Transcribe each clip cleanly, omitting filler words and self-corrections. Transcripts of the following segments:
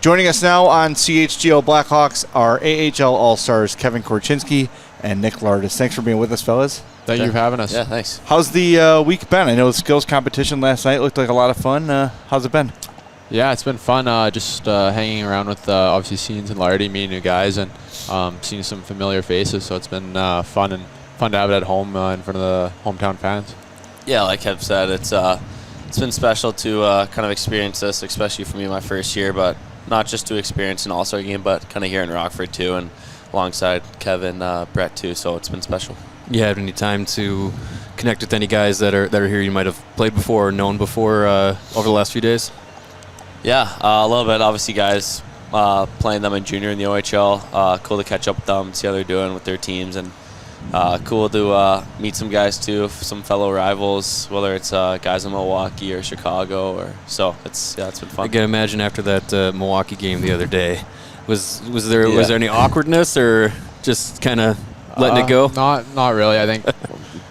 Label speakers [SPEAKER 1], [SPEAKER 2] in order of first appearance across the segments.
[SPEAKER 1] Joining us now on CHGO Blackhawks are AHL All-Stars Kevin Korchinski and Nick Lardis. Thanks for being with us, fellas.
[SPEAKER 2] Thank you for having us.
[SPEAKER 3] Yeah, thanks.
[SPEAKER 1] How's the week been? I know the skills competition last night looked like a lot of fun. How's it been?
[SPEAKER 2] Yeah, it's been fun. Just hanging around with obviously Scenes and Lardy, meeting new guys, and seeing some familiar faces. So it's been fun to have it at home in front of the hometown fans.
[SPEAKER 3] Yeah, like Kev said, it's been special to kind of experience this, especially for me my first year, but not just to experience an All-Star game, but kind of here in Rockford too, and alongside Kevin, Brett too. So it's been special.
[SPEAKER 4] You had any time to connect with any guys that are here you might have played before or known before over the last few days?
[SPEAKER 3] Yeah, a little bit. Obviously, guys playing them in junior in the OHL. Cool to catch up with them, see how they're doing with their teams, and cool to meet some guys too, some fellow rivals, whether it's guys in Milwaukee or Chicago, or so. It's been fun.
[SPEAKER 4] I can imagine after that Milwaukee game the other day, was there any awkwardness or just kind of letting it go?
[SPEAKER 2] Not really. I think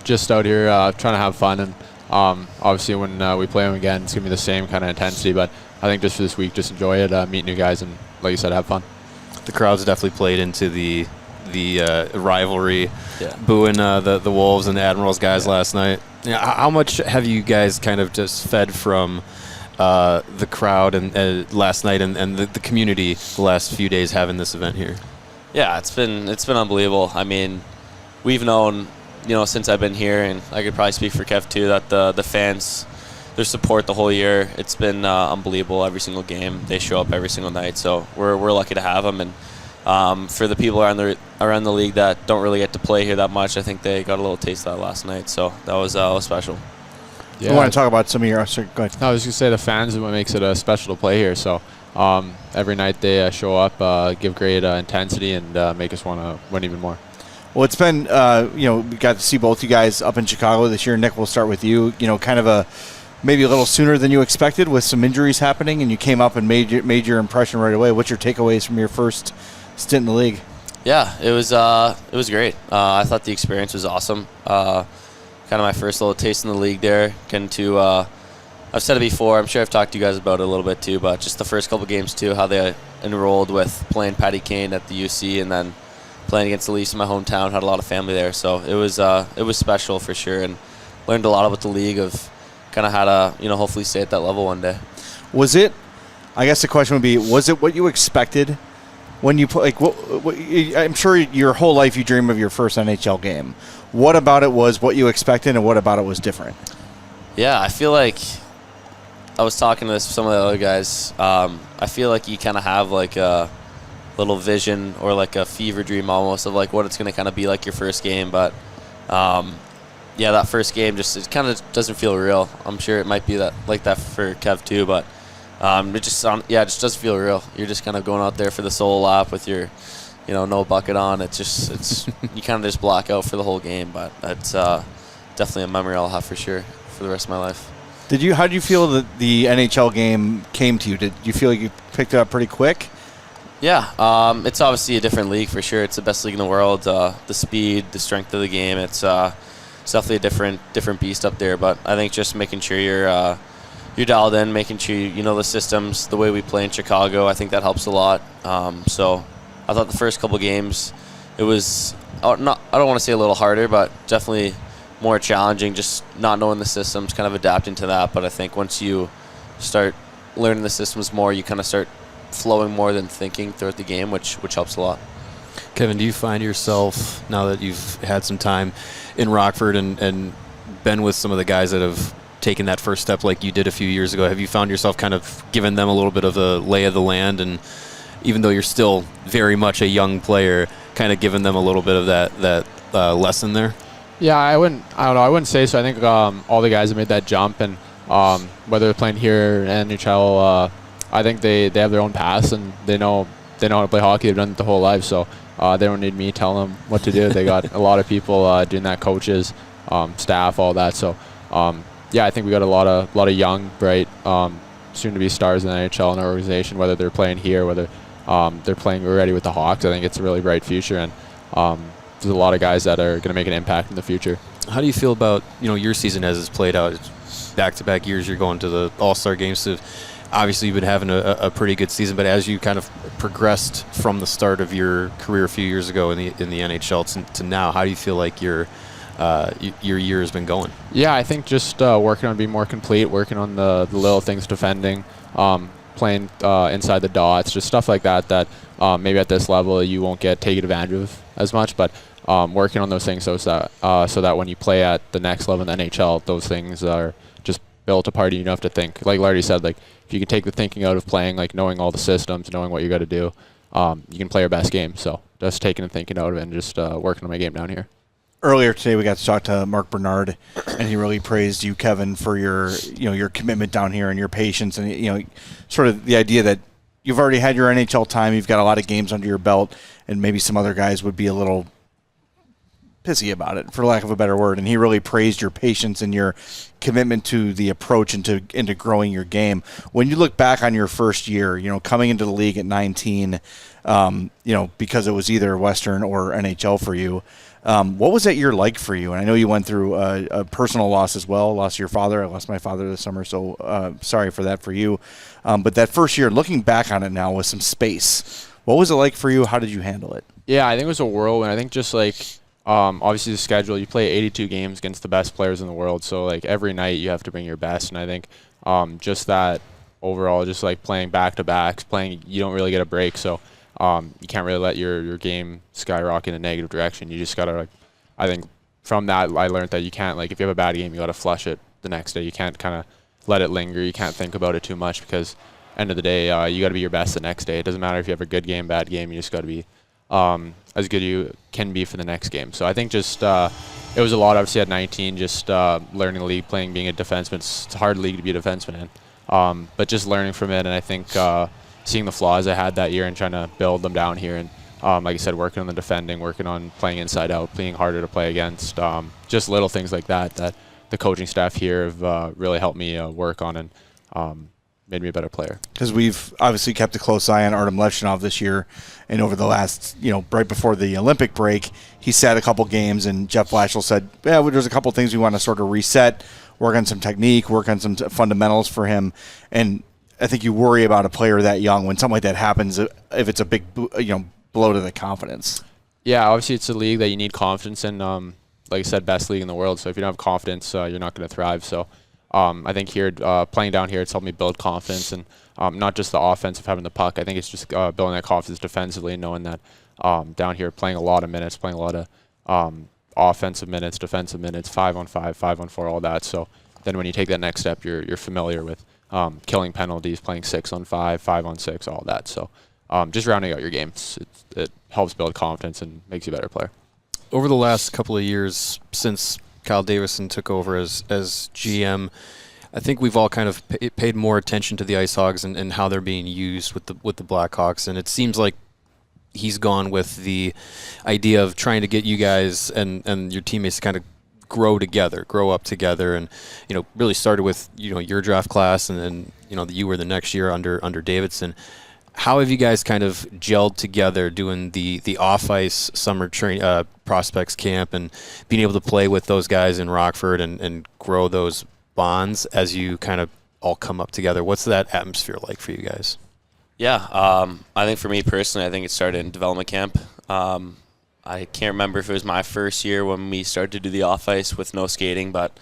[SPEAKER 2] just out here trying to have fun, and obviously when we play them again, it's gonna be the same kind of intensity. But I think just for this week, just enjoy it, meet new guys, and like you said, have fun.
[SPEAKER 4] The crowds definitely played into the rivalry,
[SPEAKER 3] Yeah.
[SPEAKER 4] booing the Wolves and the Admirals guys last night. Yeah, how much have you guys kind of just fed from the crowd and last night and the community the last few days having this event here?
[SPEAKER 3] Yeah, it's been unbelievable. I mean, we've known, since I've been here, and I could probably speak for Kev too, that the fans, their support the whole year, it's been unbelievable. Every single game, they show up every single night. So we're lucky to have them. And for the people around the league that don't really get to play here that much, I think they got a little taste of that last night. So that was special.
[SPEAKER 1] Yeah. I want to talk about some of your. Sorry, go ahead.
[SPEAKER 2] No, I was going to say the fans is what makes it special to play here. So every night they show up, give great intensity, and make us want to win even more.
[SPEAKER 1] Well, it's been, we got to see both you guys up in Chicago this year. Nick, we'll start with you. Kind of maybe a little sooner than you expected with some injuries happening, and you came up and made your impression right away. What's your takeaways from your first stint in the league?
[SPEAKER 3] Yeah, it was great. I thought the experience was awesome. Kind of my first little taste in the league there. I've said it before, I'm sure I've talked to you guys about it a little bit too, but just the first couple games too, how they enrolled with playing Patty Kane at the UC and then playing against the Leafs in my hometown. Had a lot of family there, so it was special for sure, and learned a lot about the league of kind of how to hopefully stay at that level one day.
[SPEAKER 1] Was it? I guess the question would be: was it what you expected when you play? I'm sure your whole life you dream of your first NHL game. What about it was what you expected, and what about it was different?
[SPEAKER 3] Yeah, I feel like I was talking to some of the other guys. I feel like you kind of have like a little vision or like a fever dream almost of like what it's going to kind of be like your first game, but. Yeah, that first game it kind of doesn't feel real. I'm sure it might be like that for Kev too, but it just doesn't feel real. You're just kind of going out there for the solo lap with your, no bucket on. It's you kind of just block out for the whole game, but it's definitely a memory I'll have for sure for the rest of my life.
[SPEAKER 1] How did you feel that the NHL game came to you? Did you feel like you picked it up pretty quick?
[SPEAKER 3] Yeah, it's obviously a different league for sure. It's the best league in the world. The speed, the strength of the game. It's definitely a different beast up there. But I think just making sure you're dialed in, making sure you know the systems, the way we play in Chicago. I think that helps a lot. So I thought the first couple games, it was I don't want to say a little harder, but definitely more challenging. Just not knowing the systems, kind of adapting to that. But I think once you start learning the systems more, you kind of start flowing more than thinking throughout the game, which helps a lot.
[SPEAKER 4] Kevin, do you find yourself, now that you've had some time in Rockford and been with some of the guys that have taken that first step like you did a few years ago, have you found yourself kind of giving them a little bit of a lay of the land, and even though you're still very much a young player, kind of giving them a little bit of that lesson there?
[SPEAKER 2] Yeah, I wouldn't say so. I think all the guys have made that jump, and whether they're playing here in NHL, I think they have their own paths, and they know how to play hockey. They've done it the whole life, so they don't need me telling them what to do. They got a lot of people doing that, coaches, staff, all that. So, yeah, I think we got a lot of young, bright, soon-to-be stars in the NHL in our organization, whether they're playing here, whether they're playing already with the Hawks. I think it's a really bright future, and there's a lot of guys that are going to make an impact in the future.
[SPEAKER 4] How do you feel about your season as it's played out? Back-to-back years, you're going to the All-Star games. So obviously you've been having a pretty good season, but as you kind of progressed from the start of your career a few years ago in the NHL to now, how do you feel like your year has been going?
[SPEAKER 2] Yeah, I think just working on being more complete, working on the little things, defending, playing inside the dots, just stuff like that maybe at this level you won't get taken advantage of as much, but working on those things so that when you play at the next level in the NHL, those things are just built apart. You don't have to think. Like Lardy said, like if you can take the thinking out of playing, like knowing all the systems, knowing what you got to do, you can play your best game. So just taking the thinking out of it and just working on my game down here.
[SPEAKER 1] Earlier today, we got to talk to Mark Bernard, and he really praised you, Kevin, for your commitment down here and your patience, and sort of the idea that you've already had your NHL time, you've got a lot of games under your belt, and maybe some other guys would be a little pissy about it, for lack of a better word. And he really praised your patience and your commitment to the approach into growing your game. When you look back on your first year, coming into the league at 19, because it was either Western or NHL for you. What was that year like for you? And I know you went through a personal loss as well. Lost your father. I lost my father this summer, so sorry for that for you. But that first year, looking back on it now with some space, what was it like for you? How did you handle it?
[SPEAKER 2] Yeah, I think it was a whirlwind. I think just like obviously the schedule, you play 82 games against the best players in the world, so like every night you have to bring your best. And I think just that overall, just like playing back-to-backs, you don't really get a break, so you can't really let your game skyrocket in a negative direction. You just got to, I think from that I learned that you can't, if you have a bad game, you got to flush it the next day. You can't kind of let it linger. You can't think about it too much because end of the day, you got to be your best the next day. It doesn't matter if you have a good game, bad game. You just got to be as good as you can be for the next game. So I think just it was a lot, obviously, at 19, just learning the league, being a defenseman. It's a hard league to be a defenseman in. But just learning from it, and I think seeing the flaws I had that year and trying to build them down here. And like I said, working on the defending, working on playing inside out, being harder to play against. Just little things like that the coaching staff here have really helped me work on and made me a better player. Because
[SPEAKER 1] we've obviously kept a close eye on Artem Levchinov this year, and over the last, right before the Olympic break, he sat a couple games, and Jeff Blashill said, well, there's a couple things we want to sort of reset, work on some technique, work on some fundamentals for him. And I think you worry about a player that young when something like that happens, if it's a big blow to the confidence. Yeah, obviously it's a league that you need confidence in. Like I said, best league in the world. So if you don't have confidence, you're not going to thrive. So I think here, playing down here, it's helped me build confidence, and not just the offense of having the puck. I think it's just building that confidence defensively, knowing that down here, playing a lot of minutes, playing a lot of offensive minutes, defensive minutes, 5-on-5, 5-on-4, all that. So then when you take that next step, you're familiar with killing penalties, playing 6-on-5, 5-on-6, all that. So just rounding out your games, it helps build confidence and makes you a better player.
[SPEAKER 4] Over the last couple of years since Kyle Davison took over as GM, I think we've all kind of paid more attention to the IceHogs and how they're being used with the Blackhawks, and it seems like he's gone with the idea of trying to get you guys and your teammates to kind of grow up together, and really started with your draft class, and then you were the next year under Davidson. How have you guys kind of gelled together doing the off-ice summer prospects camp and being able to play with those guys in Rockford and grow those bonds as you kind of all come up together? What's that atmosphere like for you guys?
[SPEAKER 3] Yeah, I think for me personally, I think it started in development camp. I can't remember if it was my first year when we started to do the off-ice with no skating, but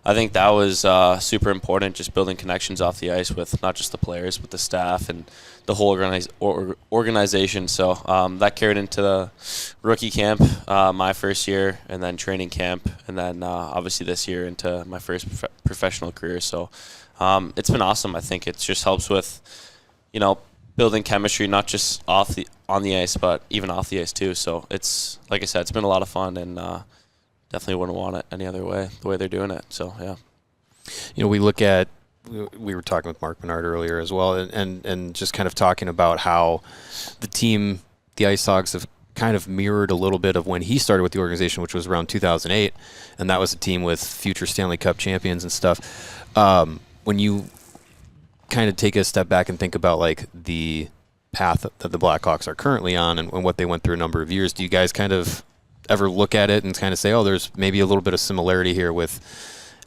[SPEAKER 3] I think that was super important, just building connections off the ice with not just the players, but the staff and the whole organization. So that carried into the rookie camp, my first year, and then training camp, and then obviously this year into my first professional career. So it's been awesome. I think it just helps with, building chemistry, not just on the ice, but even off the ice too. So it's, like I said, it's been a lot of fun, and definitely wouldn't want it any other way, the way they're doing it. So, yeah.
[SPEAKER 4] We were talking with Mark Bernard earlier as well, and just kind of talking about how the team, the IceHogs, have kind of mirrored a little bit of when he started with the organization, which was around 2008, and that was a team with future Stanley Cup champions and stuff. When you kind of take a step back and think about the path that the Blackhawks are currently on and what they went through a number of years, do you guys kind of ever look at it and kind of say, oh, there's maybe a little bit of similarity here with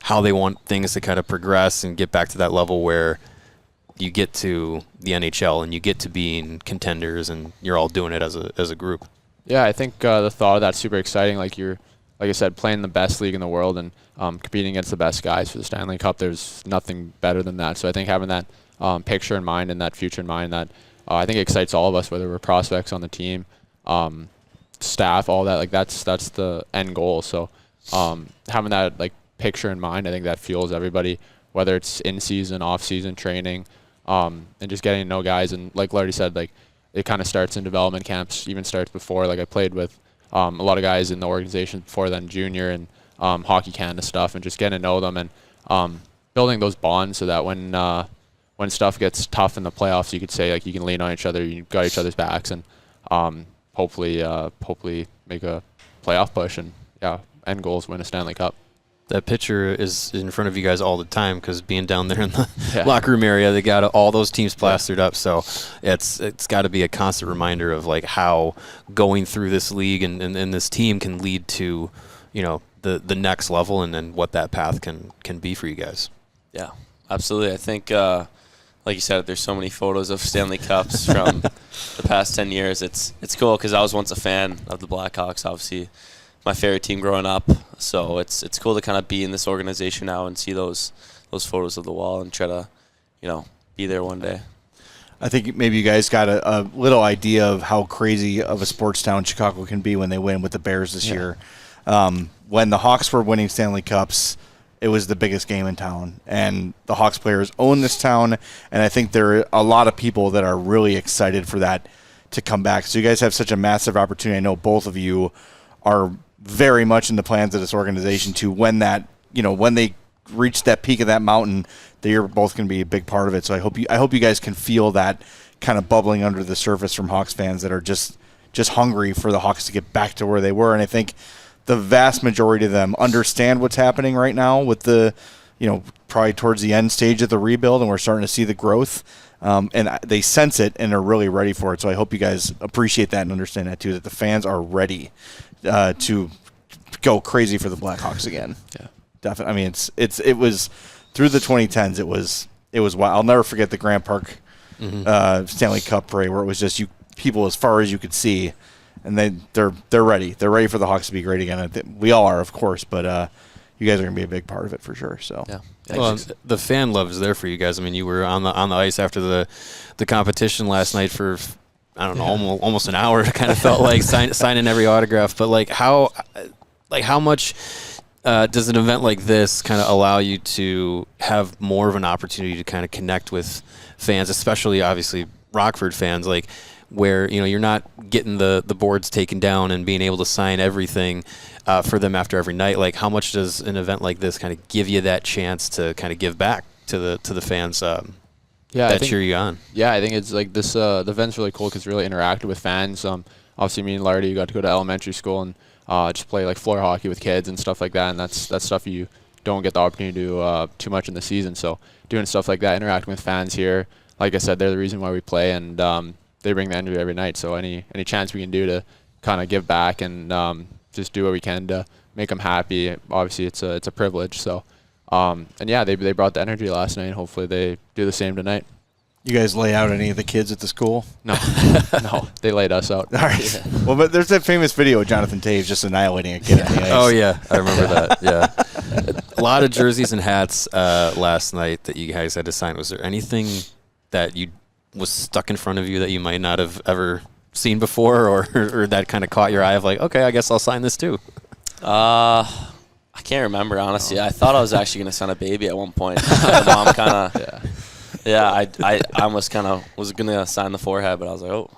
[SPEAKER 4] how they want things to kind of progress and get back to that level where you get to the NHL and you get to being contenders and you're all doing it as a group.
[SPEAKER 2] Yeah, I think the thought of that's super exciting. Like I said, playing the best league in the world and competing against the best guys for the Stanley Cup. There's nothing better than that. So I think having that picture in mind and that future in mind, that I think excites all of us, whether we're prospects on the team, staff, all that. Like that's the end goal. So having that like picture in mind, I think that fuels everybody, whether it's in season, off season, training, and just getting to know guys. And like Lardy said, like it kind of starts in development camps, even starts before. Like I played with a lot of guys in the organization before then, junior and Hockey Canada stuff, and just getting to know them and building those bonds so that when stuff gets tough in the playoffs, you could say like you can lean on each other, you got each other's backs, and hopefully make a playoff push, and end goal is win a Stanley Cup.
[SPEAKER 4] That picture is in front of you guys all the time because being down there in the locker room area, they got all those teams plastered up. So it's got to be a constant reminder of like how going through this league and this team can lead to, the next level and then what that path can be for you guys.
[SPEAKER 3] Yeah, absolutely. I think, like you said, there's so many photos of Stanley Cups from the past 10 years. It's cool because I was once a fan of the Blackhawks, obviously. My favorite team growing up, so it's cool to kind of be in this organization now and see those photos of the wall and try to, be there one day.
[SPEAKER 1] I think maybe you guys got a little idea of how crazy of a sports town Chicago can be when they win with the Bears this year. When the Hawks were winning Stanley Cups, it was the biggest game in town, and the Hawks players own this town, and I think there are a lot of people that are really excited for that to come back. So you guys have such a massive opportunity. I know both of you are very much in the plans of this organization to when they reach that peak of that mountain, that you're both going to be a big part of it. So I hope you guys can feel that kind of bubbling under the surface from Hawks fans that are just hungry for the Hawks to get back to where they were. And I think the vast majority of them understand what's happening right now with the, probably towards the end stage of the rebuild, and we're starting to see the growth. And they sense it and are really ready for it. So I hope you guys appreciate that and understand that too, that the fans are ready to go crazy for the Blackhawks again.
[SPEAKER 2] Yeah,
[SPEAKER 1] definitely. I mean, it was through the 2010s. It was wild. I'll never forget the Grant Park Stanley Cup parade where it was just people as far as you could see, and they're ready. They're ready for the Hawks to be great again. We all are, of course, but you guys are going to be a big part of it for sure. So
[SPEAKER 3] yeah.
[SPEAKER 4] Well, the fan love is there for you guys. I mean, you were on the ice after the competition last night for, I don't know, almost an hour. It kind of felt like signing every autograph. But how much does an event like this kind of allow you to have more of an opportunity to kind of connect with fans, especially obviously Rockford fans, like where you're not getting the boards taken down and being able to sign everything for them after every night. Like, how much does an event like this kind of give you that chance to kind of give back to the fans? That cheer you on. Yeah,
[SPEAKER 2] I think it's like this. The event's really cool because it's really interactive with fans. Obviously, me and Lardy got to go to elementary school and just play like floor hockey with kids and stuff like that. And that's stuff you don't get the opportunity to do too much in the season. So doing stuff like that, interacting with fans here, like I said, they're the reason why we play, and they bring the energy every night. So any chance we can do to kind of give back and just do what we can to make them happy. Obviously, it's a privilege. So. They brought the energy last night. Hopefully they do the same tonight.
[SPEAKER 1] You guys lay out any of the kids at the school?
[SPEAKER 2] No, no, they laid us out.
[SPEAKER 1] All right. Yeah. Well, but there's that famous video of Jonathan Taves just annihilating a kid on the ice.
[SPEAKER 4] Oh yeah, I remember that. Yeah, a lot of jerseys and hats last night that you guys had to sign. Was there anything that was stuck in front of you that you might not have ever seen before, or that kind of caught your eye of like, okay, I guess I'll sign this too?
[SPEAKER 3] I can't remember, honestly. I thought I was actually going to sign a baby at one point. My mom kind of, I almost kind of was going to sign the forehead, but I was like, oh,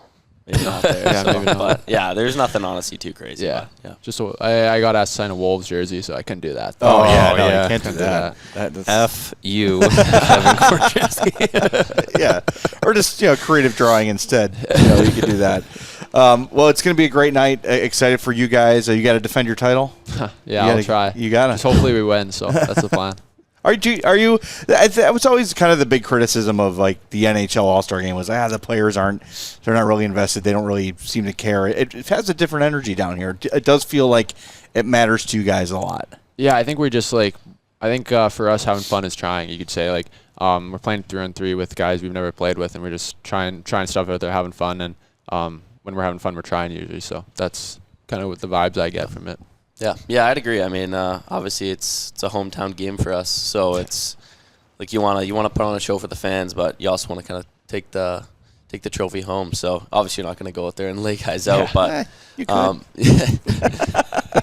[SPEAKER 3] maybe not there. Maybe not. But yeah, there's nothing honestly too crazy.
[SPEAKER 2] Yeah. Just I got asked to sign a Wolves jersey, so I couldn't do that.
[SPEAKER 1] Oh, yeah, you can't do that.
[SPEAKER 4] F you, Kevin Korchinski.
[SPEAKER 1] Yeah, or just creative drawing instead. You could do that. Well, it's going to be a great night. Excited for you guys. You got to defend your title.
[SPEAKER 2] I'll try.
[SPEAKER 1] You got to.
[SPEAKER 2] Just hopefully we win. So that's the plan.
[SPEAKER 1] Are you? That was always kind of the big criticism of like the NHL All-Star Game was the players they're not really invested. They don't really seem to care. It has a different energy down here. It does feel like it matters to you guys a lot.
[SPEAKER 2] Yeah, I think we're just like. I think for us, having fun is trying. You could say like we're playing 3-on-3 with guys we've never played with, and we're just trying stuff out there, having fun. And when we're having fun, we're trying usually. So that's kind of what the vibes I get from it.
[SPEAKER 3] Yeah, I'd agree. I mean, obviously it's a hometown game for us, so it's like you wanna put on a show for the fans, but you also want to kind of take the trophy home. So obviously you're not going to go out there and lay guys out, but
[SPEAKER 1] you could.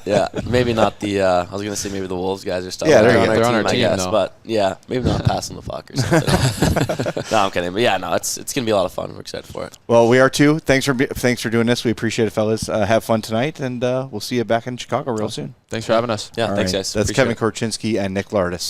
[SPEAKER 3] yeah, maybe not the. I was going to say maybe the Wolves guys or stuff.
[SPEAKER 1] Yeah,
[SPEAKER 3] they're
[SPEAKER 2] on our
[SPEAKER 3] I
[SPEAKER 2] team,
[SPEAKER 3] guess,
[SPEAKER 2] though.
[SPEAKER 3] but yeah, maybe not passing the puck or something. No, I'm kidding. But yeah, no, it's going to be a lot of fun. We're excited for it.
[SPEAKER 1] Well, we are too. Thanks for doing this. We appreciate it, fellas. Have fun tonight, and we'll see you back in Chicago real soon.
[SPEAKER 2] Thanks for having us.
[SPEAKER 3] Yeah,
[SPEAKER 1] All
[SPEAKER 3] thanks,
[SPEAKER 1] right.
[SPEAKER 3] guys.
[SPEAKER 1] That's
[SPEAKER 3] Appreciate
[SPEAKER 1] Kevin
[SPEAKER 3] it.
[SPEAKER 1] Korchinski and Nick Lardis.